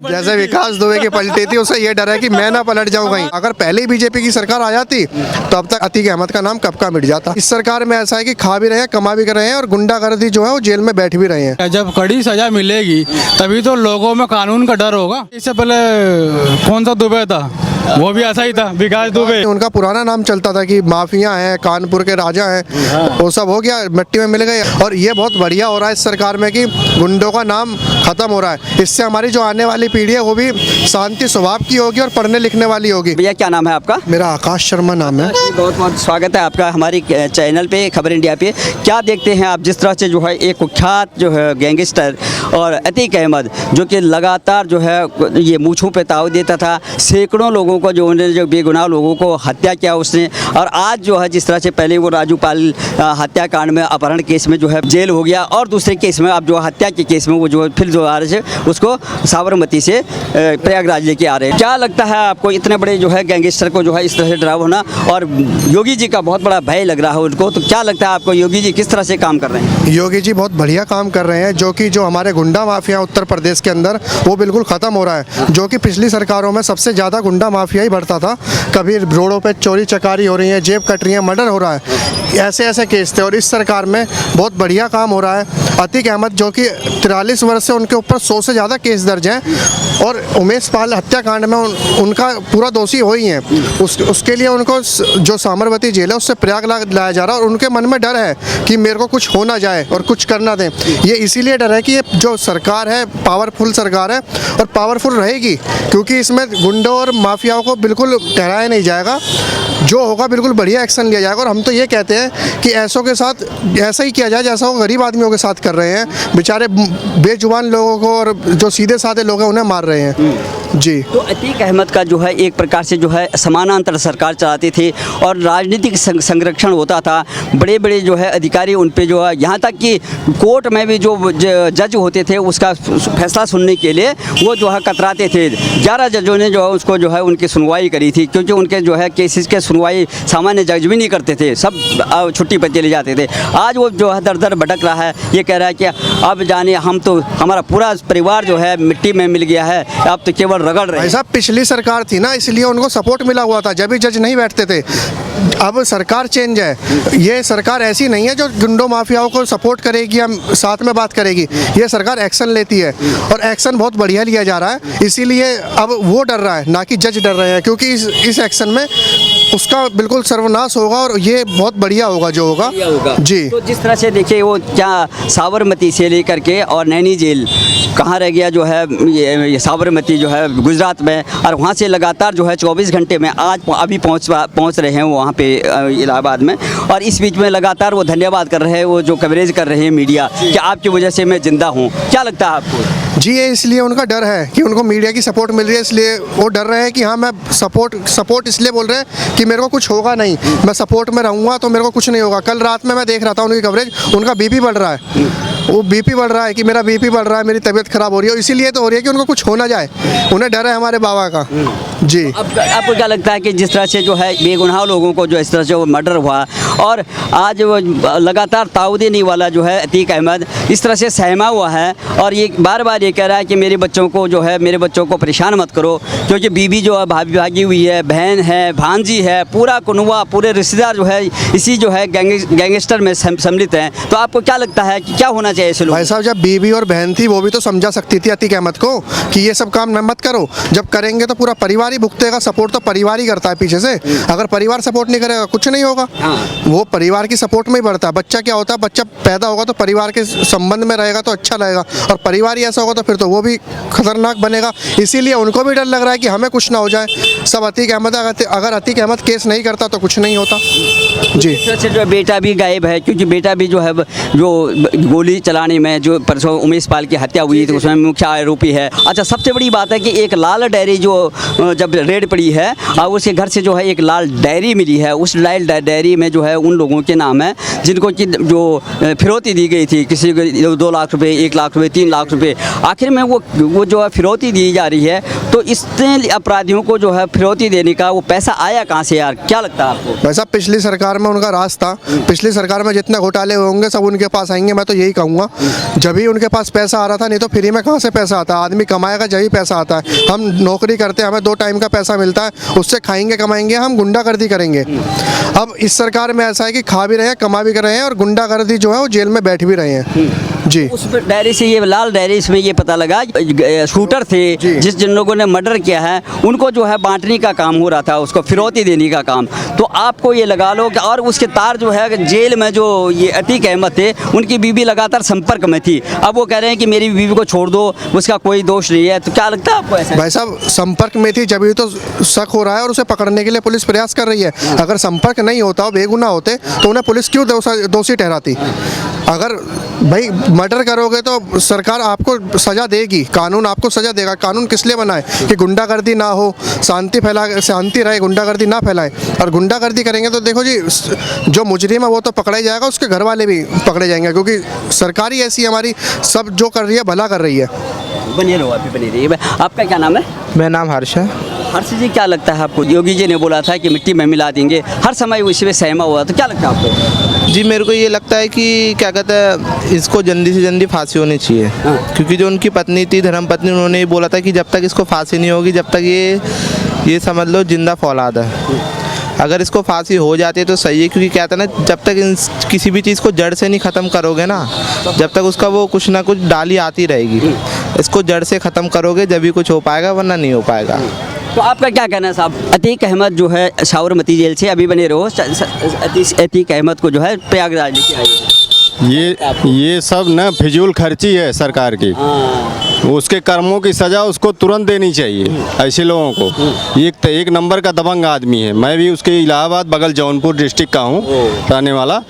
जैसे विकास दुबे की पलटी थी, उसे ये डर है कि मैं ना पलट जाऊं कहीं। अगर पहले ही बीजेपी की सरकार आ जाती तो अब तक अतीक अहमद का नाम कब का मिट जाता। इस सरकार में ऐसा है कि खा भी रहे हैं, कमा भी कर रहे हैं और गुंडागर्दी जो है वो जेल में बैठ भी रहे हैं। जब कड़ी सजा मिलेगी तभी तो लोगों में कानून का डर होगा। इससे पहले कौन सा दुबे था, वो भी ऐसा ही था, विकास दुबे। उनका पुराना नाम चलता था कि माफिया हैं, कानपुर के राजा हैं, वो सब हो गया, मिट्टी में मिल गए। और ये बहुत बढ़िया हो रहा है इस सरकार में कि गुंडों का नाम खत्म हो रहा है। इससे हमारी जो आने वाली पीढ़ी है वो भी शांति स्वभाव की होगी और पढ़ने लिखने वाली होगी। भैया क्या नाम है आपका? मेरा आकाश शर्मा नाम है। बहुत बहुत स्वागत है आपका हमारी चैनल पे, खबर इंडिया पे। क्या देखते हैं आप जिस तरह से जो है एक कुख्यात जो है गैंगस्टर और अतीक अहमद जो कि लगातार जो है ये मूंछों पे ताव देता था, सैकड़ों लोगों को जो बेगुनाह लोगों को हत्या किया उसने, और आज जो है जिस तरह से पहले वो राजू पाल हत्याकांड में अपहरण केस में जो है जेल हो गया और दूसरे केस में अब जो हत्या के केस में वो जो फिर जो आ रहे से उसको साबरमती से प्रयागराज लेके आ रहे हैं। क्या लगता है आपको इतने बड़े जो है गैंगस्टर को जो है इस तरह से डराव होना, और योगी जी का बहुत बड़ा भय लग रहा है उनको, तो क्या लगता है आपको योगी जी किस तरह से काम कर रहे हैं? योगी जी बहुत बढ़िया काम कर रहे हैं, जो हमारे गुंडा माफिया उत्तर प्रदेश के अंदर वो बिल्कुल खत्म हो रहा है। जो कि पिछली सरकारों में सबसे ज़्यादा गुंडा माफिया ही बढ़ता था, कभी रोडों पे चोरी चकारी हो रही है, जेब कट रही है, मर्डर हो रहा है, ऐसे केस थे। और इस सरकार में बहुत बढ़िया काम हो रहा है। अतीक अहमद जो कि 43 वर्ष से उनके ऊपर 100 से ज़्यादा केस दर्ज हैं और उमेश पाल हत्याकांड में उनका पूरा दोषी हो ही हैं। उसके लिए उनको जो साबरमती जेल है उससे प्रयागराज लाया जा रहा है और उनके मन में डर है कि मेरे को कुछ हो ना जाए और कुछ करना दें। ये इसीलिए डर है कि ये जो सरकार है पावरफुल सरकार है और पावरफुल रहेगी, क्योंकि इसमें गुंडों और माफियाओं को बिल्कुल ठहराया नहीं जाएगा। जो होगा बिल्कुल बढ़िया एक्शन लिया जाएगा। और हम तो ये कहते हैं कि ऐसों के साथ ऐसा ही किया जाए जैसा वो गरीब आदमियों के साथ कर रहे हैं, बेचारे बेजुबान लोगों को और जो सीधे साधे लोग हैं उन्हें मार रहे हैं। जी, तो अतीक अहमद का जो है एक प्रकार से जो है समानांतर सरकार चलाती थी और राजनीतिक संरक्षण होता था। बड़े बड़े जो है अधिकारी उन पे जो है, यहाँ तक कि कोर्ट में भी जो जज होते थे उसका फैसला सुनने के लिए वो जो है कतराते थे। 11 जजों ने जो है उसको जो है उनकी सुनवाई करी थी, क्योंकि उनके जो है केसेस के सुनवाई सामान्य जज भी नहीं करते थे, सब छुट्टी पर चले जाते थे। आज वो जो है दर दर भटक रहा है, ये कह रहा है कि अब जाने हम तो हमारा पूरा परिवार जो है मिट्टी में मिल गया है, अब तो केवल रगड़ रहे हैं। ऐसा पिछली सरकार थी ना, इसलिए उनको सपोर्ट मिला हुआ था, जब भी जज नहीं बैठते थे। अब सरकार चेंज है, ये सरकार ऐसी नहीं है जो गुंडों माफियाओं को सपोर्ट करेगी या साथ में बात करेगी। ये सरकार एक्शन लेती है और एक्शन बहुत बढ़िया लिया जा रहा है। इसीलिए अब वो डर रहा है, ना कि जज डर रहे हैं, क्योंकि इस एक्शन में उसका बिल्कुल सर्वनाश होगा और ये बहुत बढ़िया होगा जो होगा जी। तो जिस तरह से देखिए वो क्या साबरमती से लेकर के और नैनी जेल कहाँ रह गया जो है ये साबरमती जो है गुजरात में, और वहाँ से लगातार जो है 24 घंटे में आज अभी पहुँच रहे हैं वहाँ पे इलाहाबाद में, और इस बीच में लगातार वो धन्यवाद कर रहे हैं, वो जो कवरेज कर रहे हैं मीडिया कि आपकी वजह से मैं जिंदा हूँ। क्या लगता है आपको? जी, ये इसलिए उनका डर है कि उनको मीडिया की सपोर्ट मिल रही है, इसलिए वो डर रहे हैं कि हाँ मैं सपोर्ट इसलिए बोल रहे हैं कि मेरे को कुछ होगा नहीं, मैं सपोर्ट में रहूँगा तो मेरे को कुछ नहीं होगा। कल रात में मैं देख रहा था उनकी कवरेज, उनका बीपी बढ़ रहा है, वो बीपी बढ़ रहा है कि मेरा बीपी बढ़ रहा है, मेरी तबीयत खराब हो रही है। इसीलिए तो हो रही है कि उनको कुछ हो ना जाए, उन्हें डर है हमारे बाबा का जी। अब आपको क्या लगता है कि जिस तरह से जो है बेगुनाह लोगों को जो इस तरह से वो मर्डर हुआ और आज वो लगातार ताव देने वाला जो है अतीक अहमद इस तरह से सहमा हुआ है और ये बार बार ये कह रहा है कि मेरे बच्चों को जो है मेरे बच्चों को परेशान मत करो, क्योंकि बीबी जो है भागी हुई है, बहन है, भांजी है, पूरा कुनवा पूरे रिश्तेदार जो है इसी जो है गैंगस्टर में सम्मिलित हैं। तो आपको क्या लगता है कि क्या होना चाहिए ऐसे लोग? भाई साहब, जब बीबी और बहन थी वो भी तो समझा सकती थी अतीक अहमद को कि ये सब काम मत करो। जब करेंगे तो पूरा परिवार ही भुगतेगा, सपोर्ट तो परिवार ही करता है पीछे से। अगर परिवार सपोर्ट नहीं करेगा कुछ नहीं होगा। वो परिवार की सपोर्ट में ही बढ़ता है। बच्चा क्या होता है, बच्चा पैदा होगा तो परिवार के संबंध में रहेगा तो अच्छा रहेगा, और परिवार ही ऐसा होगा तो फिर तो वो भी खतरनाक बनेगा। इसीलिए उनको भी डर लग रहा है कि हमें कुछ ना हो जाए। सब अतीक अहमद, अगर अतीक अहमद केस नहीं करता तो कुछ नहीं होता जी। जो बेटा भी गायब है, क्योंकि बेटा भी जो है जो गोली चलाने में जो परसों उमेश पाल की हत्या हुई थी उसमें मुख्य आरोपी है। अच्छा, सबसे बड़ी बात है कि एक लाल डायरी जो जब रेड पड़ी है और उसके घर से जो है एक लाल डायरी मिली है, उस लाल डायरी में जो है उन लोगों के नाम है जिनको कि जो फिरौती दी गई थी, किसी को 2 लाख रुपए, 1 लाख रुपए, 3 लाख रुपए, आखिर में वो जो है फिरौती दी जा रही है। तो इतने अपराधियों को जो है फिरौती देने का वो पैसा आया कहाँ से यार? क्या लगता है आपको? वैसा पिछली सरकार में उनका राज था, पिछली सरकार में जितने घोटाले होंगे सब उनके पास आएंगे, मैं तो यही कहूँगा। कहूँगा, जब ही उनके पास पैसा आ रहा था, नहीं तो फ्री में कहाँ से पैसा आता है। आदमी कमाएगा जब ही पैसा आता है। हम नौकरी करते हैं, हमें 2 टाइम का पैसा मिलता है, उससे खाएंगे कमाएंगे, हम गुंडागर्दी करेंगे। अब इस सरकार में ऐसा है कि खा भी रहे हैं, कमा भी कर रहे हैं, और गुंडागर्दी जो है वो जेल में बैठ भी रहे हैं। जी, उस डायरी से ये लाल डायरी इसमें ये पता लगा शूटर थे जिन लोगों ने मर्डर किया है उनको जो है बांटने का काम हो रहा था, उसको फिरौती देने का काम। तो आपको ये लगा लो कि और उसके तार जो है जेल में जो ये अतीक अहमद थे उनकी बीवी लगातार संपर्क में थी। अब वो कह रहे हैं कि मेरी बीवी को छोड़ दो, उसका कोई दोष नहीं है। तो क्या लगता है आपको? ऐसा भाई साहब, संपर्क में थी जब भी तो शक हो रहा है और उसे पकड़ने के लिए पुलिस प्रयास कर रही है। अगर संपर्क नहीं होता, बेगुनाह होते, तो उन्हें पुलिस क्यों दोषी ठहराती? अगर भाई मर्डर करोगे तो सरकार आपको सज़ा देगी, कानून आपको सज़ा देगा। कानून किस लिए बनाए? कि गुंडागर्दी ना हो, शांति रहे, गुंडागर्दी ना फैलाए। और गुंडागर्दी करेंगे तो देखो जी, जो मुजरिम है वो तो पकड़ा ही जाएगा, उसके घर वाले भी पकड़े जाएंगे, क्योंकि सरकार ही ऐसी हमारी, सब जो कर रही है भला कर रही है। बनिए रहो, अभी बनी रहिए। आपका क्या नाम है? मेरा नाम हर्ष है। हर्ष जी, क्या लगता है आपको? योगी जी ने बोला था कि मिट्टी में मिला देंगे, हर समय उसी में सहमा हुआ, तो क्या लगता है आपको? जी, मेरे को ये लगता है कि क्या कहते हैं, इसको जल्दी से जल्दी फांसी होनी चाहिए। क्योंकि जो उनकी पत्नी थी, धर्मपत्नी, उन्होंने ये बोला था कि जब तक इसको फांसी नहीं होगी, जब तक ये समझ लो जिंदा फौलाद है। अगर इसको फांसी हो जाती है तो सही है, क्योंकि क्या था ना, जब तक किसी भी चीज़ को जड़ से नहीं ख़त्म करोगे ना, जब तक उसका वो कुछ ना कुछ डाली आती रहेगी। इसको जड़ से ख़त्म करोगे जब भी कुछ हो पाएगा, वरना नहीं हो पाएगा। तो आपका क्या कहना है साहब? अतीक अहमद जो है साबरमती जेल से, अभी बने रहो, अतीक अहमद को जो है प्रयागराज लेके आए। ये सब ना फिजूल खर्ची है सरकार की। उसके कर्मों की सज़ा उसको तुरंत देनी चाहिए ऐसे लोगों को। एक नंबर का दबंग आदमी है। मैं भी उसके इलाहाबाद बगल जौनपुर डिस्ट्रिक्ट का हूँ रहने वाला।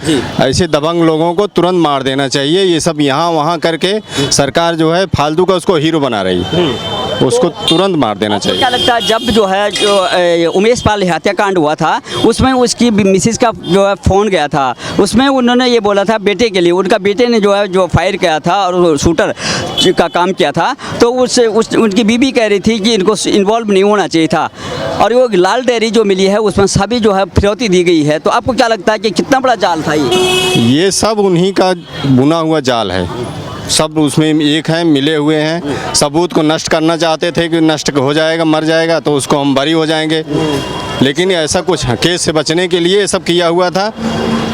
ऐसे दबंग लोगों को तुरंत मार देना चाहिए। ये सब यहाँ वहाँ करके सरकार जो है फालतू का उसको हीरो बना रही है, उसको तुरंत मार देना चाहिए। क्या लगता है, जब जो है जो उमेश पाल हत्याकांड हुआ था उसमें उसकी मिसिस का जो है फ़ोन गया था, उसमें उन्होंने ये बोला था बेटे के लिए, उनका बेटे ने जो है जो फायर किया था और शूटर का काम किया था, तो उनकी बीबी कह रही थी कि इनको इन्वॉल्व नहीं होना चाहिए था। और वो लाल डायरी जो मिली है उसमें सभी जो है फिरौती दी गई है। तो आपको क्या लगता है कि कितना बड़ा जाल था ये सब उन्हीं का बुना हुआ जाल है। सब उसमें एक हैं, मिले हुए हैं। सबूत को नष्ट करना चाहते थे कि नष्ट हो जाएगा, मर जाएगा तो उसको हम बरी हो जाएंगे, लेकिन ऐसा कुछ केस से बचने के लिए ये सब किया हुआ था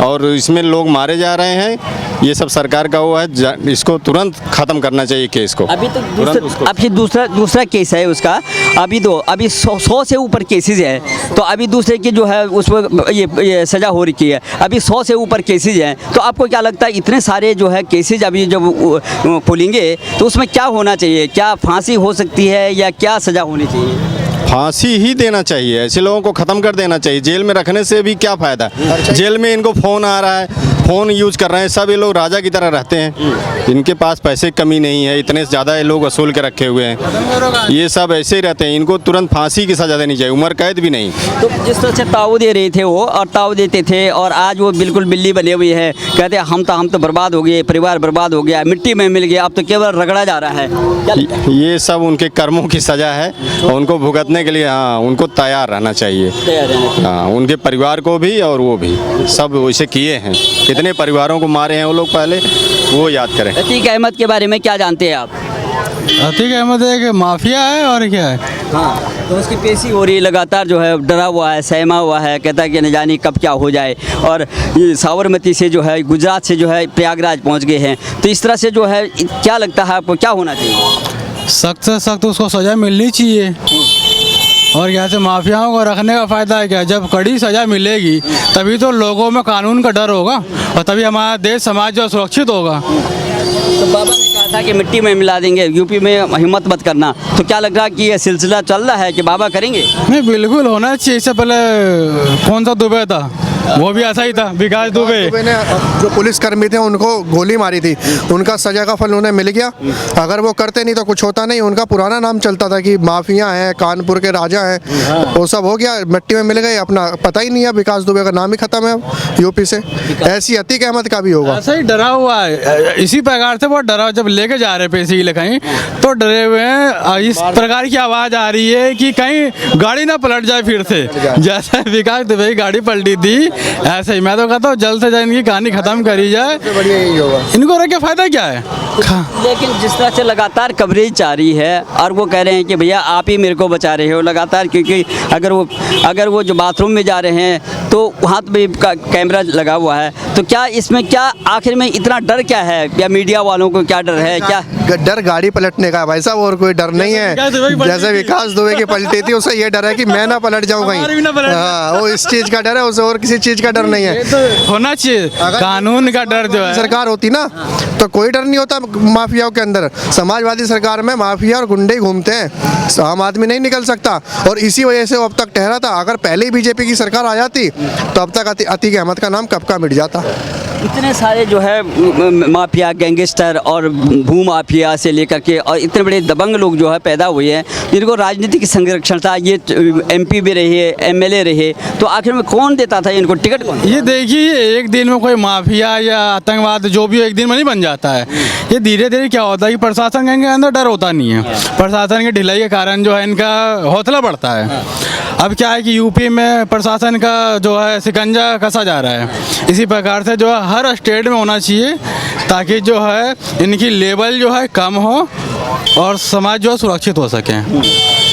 और इसमें लोग मारे जा रहे हैं। ये सब सरकार का वो है, इसको तुरंत ख़त्म करना चाहिए केस को। अभी तो अभी दूसरा केस है उसका, अभी 100 से ऊपर केसेस है। तो अभी दूसरे की जो है उसमें ये सज़ा हो रही है, अभी 100 से ऊपर केसेस हैं। तो आपको क्या लगता है, इतने सारे जो है केसेज अभी जब खुलेंगे तो उसमें क्या होना चाहिए? क्या फांसी हो सकती है या क्या सज़ा होनी चाहिए? फांसी ही देना चाहिए। ऐसे लोगों को ख़त्म कर देना चाहिए। जेल में रखने से भी क्या फ़ायदा? जेल में इनको फ़ोन आ रहा है, फ़ोन यूज कर रहे हैं, सब ये लोग राजा की तरह रहते हैं। इनके पास पैसे की कमी नहीं है, इतने ज़्यादा ये लोग वसूल के रखे हुए हैं। ये सब ऐसे ही रहते हैं। इनको तुरंत फांसी की सज़ा देनी चाहिए, उम्र कैद भी नहीं। तो जिस तरह से ताऊ दे रहे थे वो, और ताऊ देते थे, और आज वो बिल्कुल बिल्ली बने हुए हैं। कहते हैं हम तो बर्बाद हो गए, परिवार बर्बाद हो गया, मिट्टी में मिल गया, अब तो केवल रगड़ा जा रहा है। ये सब उनके कर्मों की सज़ा है और उनको भुगतने के लिए उनको तैयार रहना चाहिए। उनके परिवार को भी और वो भी सब वैसे किए हैं। कितने परिवारों को मारे हैं वो लोग, पहले वो याद करें। अतीक अहमद के बारे में क्या जानते हैं आप? अतीक अहमद एक माफिया है और क्या है। हाँ, तो उसकी पेशी हो रही है लगातार, जो है डरा हुआ है, सहमा हुआ है, कहता है कि न जाने कब क्या हो जाए। और ये साबरमती से जो है गुजरात से जो है प्रयागराज पहुंच गए हैं। तो इस तरह से जो है क्या लगता है आपको, क्या होना चाहिए? सख्त से सख्त उसको सज़ा मिलनी चाहिए। और यहाँ से माफियाओं को रखने का फ़ायदा है क्या? जब कड़ी सज़ा मिलेगी तभी तो लोगों में कानून का डर होगा और तभी हमारा देश समाज जो सुरक्षित होगा। तो बाबा ने कहा था कि मिट्टी में मिला देंगे, यूपी में हिम्मत मत करना। तो क्या लग रहा है कि ये सिलसिला चल रहा है कि बाबा करेंगे? नहीं, बिल्कुल होना चाहिए। इससे पहले कौन सा दुबे था, वो भी ऐसा ही था, विकास दुबे ने जो पुलिसकर्मी थे उनको गोली मारी थी, उनका सजा का फल उन्हें मिल गया। अगर वो करते नहीं तो कुछ होता नहीं। उनका पुराना नाम चलता था कि माफिया हैं, कानपुर के राजा हैं, वो सब हो गया, मिट्टी में मिल गए। अपना पता ही नहीं है, विकास दुबे का नाम ही खत्म है अब यूपी से। ऐसी अतीक अहमद का भी होगा। ऐसा ही डरा हुआ है, इसी प्रकार से बहुत डरा। जब लेके जा रहे पैसे की लिखाई तो डरे हुए हैं। इस प्रकार की आवाज़ आ रही है कि कहीं गाड़ी ना पलट जाए फिर से, जैसे विकास दुबे की गाड़ी पलटी थी ऐसे ही मैं तो कहता हूँ जल्द से जल्द इनकी कहानी खत्म करी जाए। बढ़िया यही होगा। इनको रह के फायदा क्या है? लेकिन जिस तरह से लगातार कवरेज जारी है और वो कह रहे हैं कि भैया आप ही मेरे को बचा रहे हो लगातार, क्योंकि अगर वो जो बाथरूम में जा रहे हैं तो वहाँ पे भी कैमरा लगा हुआ है, तो क्या इसमें क्या आखिर में इतना डर क्या है, या मीडिया वालों को क्या डर है? क्या डर गाड़ी पलटने का है भाई साहब, और कोई डर नहीं है। जैसे विकास दुबे की पलटी थी, उसे ये डर है कि मैं ना पलट जाऊं हमारी भी ना कहीं। पलट हाँ, वो इस चीज का डर है, उसे और किसी चीज का डर नहीं है। होना चाहिए कानून का डर जो है। सरकार होती ना तो कोई डर नहीं होता माफियाओं के अंदर। समाजवादी सरकार में माफिया और गुंडे ही घूमते हैं, आम आदमी नहीं निकल सकता, और इसी वजह से वो अब तक ठहरा था। अगर पहले ही बीजेपी की सरकार आ जाती तो अब तक अतीक अहमद का नाम कब का मिट जाता। इतने सारे जो है माफिया, गैंगस्टर और भू माफिया से लेकर के और इतने बड़े दबंग लोग जो है पैदा हुए हैं, जिनको राजनीतिक संरक्षण था, ये MP भी रहे, MLA रहे, तो आखिर में कौन देता था इनको टिकट? कौन? ये देखिए एक दिन में कोई माफिया या आतंकवाद जो भी एक दिन में नहीं बन जाता है। ये धीरे धीरे क्या होता है कि प्रशासन के अंदर डर होता नहीं है, प्रशासन की ढिलाई के कारण जो है इनका हौसला बढ़ता है। अब क्या है कि यूपी में प्रशासन का जो है शिकंजा कसा जा रहा है, इसी प्रकार से जो है हर स्टेट में होना चाहिए, ताकि जो है इनकी लेवल जो है कम हो और समाज जो है सुरक्षित हो सके।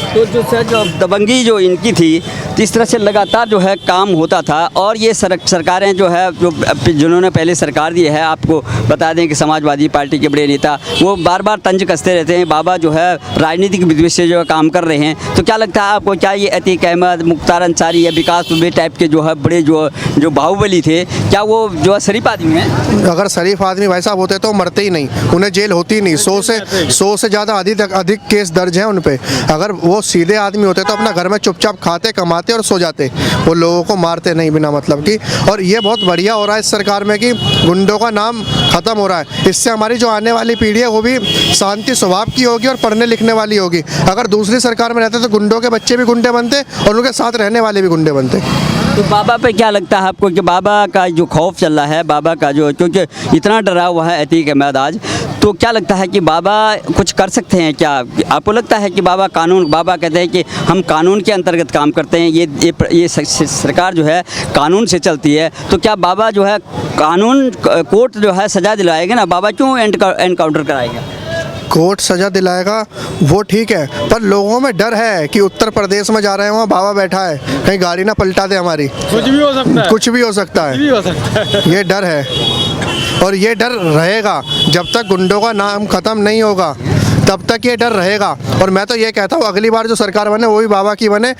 तो जो दबंगी जो इनकी थी, तो इस तरह से लगातार जो है काम होता था, और ये सरकारें जो है जिन्होंने पहले सरकार दी है, आपको बता दें कि समाजवादी पार्टी के बड़े नेता वो बार बार तंज कसते रहते हैं, बाबा जो है राजनीतिक विद्वेष से जो है काम कर रहे हैं। तो क्या लगता है आपको, क्या ये अतीक अहमद, मुख्तार अंसारी या विकास दुबे टाइप के जो है बड़े जो बाहुबली थे, क्या वो जो है शरीफ आदमी हैं? अगर शरीफ आदमी भाई साहब होते तो मरते ही नहीं, उन्हें जेल होती ही नहीं। 100 से ज़्यादा अधिक केस दर्ज हैं उन पे। अगर वो सीधे आदमी होते तो अपना घर में चुपचाप खाते, कमाते और सो जाते, वो लोगों को मारते नहीं बिना मतलब की। और ये बहुत बढ़िया हो रहा है इस सरकार में कि गुंडों का नाम खत्म हो रहा है। इससे हमारी जो आने वाली पीढ़ी है वो भी शांति स्वभाव की होगी और पढ़ने लिखने वाली होगी। अगर दूसरी सरकार में रहते तो गुंडों के बच्चे भी गुंडे बनते और उनके साथ रहने वाले भी गुंडे बनते। तो बाबा पे क्या लगता है आपको कि बाबा का जो खौफ चल रहा है, बाबा का जो, क्योंकि इतना डरा हुआ है अतीक अहमद आज, तो क्या लगता है कि बाबा कुछ कर सकते हैं क्या? आपको लगता है कि बाबा कहते हैं कि हम कानून के अंतर्गत काम करते हैं, ये सरकार जो है कानून से चलती है, तो क्या बाबा जो है कानून, कोर्ट जो है सज़ा दिलाएगा ना? बाबा क्यों एनकाउंटर कराएगा? कोर्ट सजा दिलाएगा वो ठीक है, पर लोगों में डर है कि उत्तर प्रदेश में जा रहे हैं, वहाँ बाबा बैठा है, कहीं गाड़ी ना पलटा दे हमारी। कुछ भी हो सकता है, कुछ भी हो सकता है, कुछ भी हो सकता है। ये डर है, और ये डर रहेगा जब तक गुंडों का नाम खत्म नहीं होगा, तब तक ये डर रहेगा। और मैं तो ये कहता हूँ अगली बार जो सरकार बने वो भी बाबा की बने,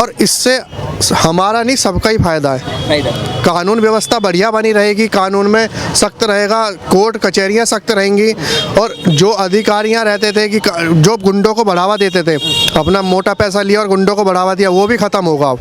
और इससे हमारा नहीं सबका ही फायदा है। कानून व्यवस्था बढ़िया बनी रहेगी, कानून में सख्त रहेगा, कोर्ट कचहरियाँ सख्त रहेंगी, और जो अधिकारियाँ रहते थे कि जो गुंडों को बढ़ावा देते थे, अपना मोटा पैसा लिया और गुंडों को बढ़ावा दिया, वो भी ख़त्म होगा अब।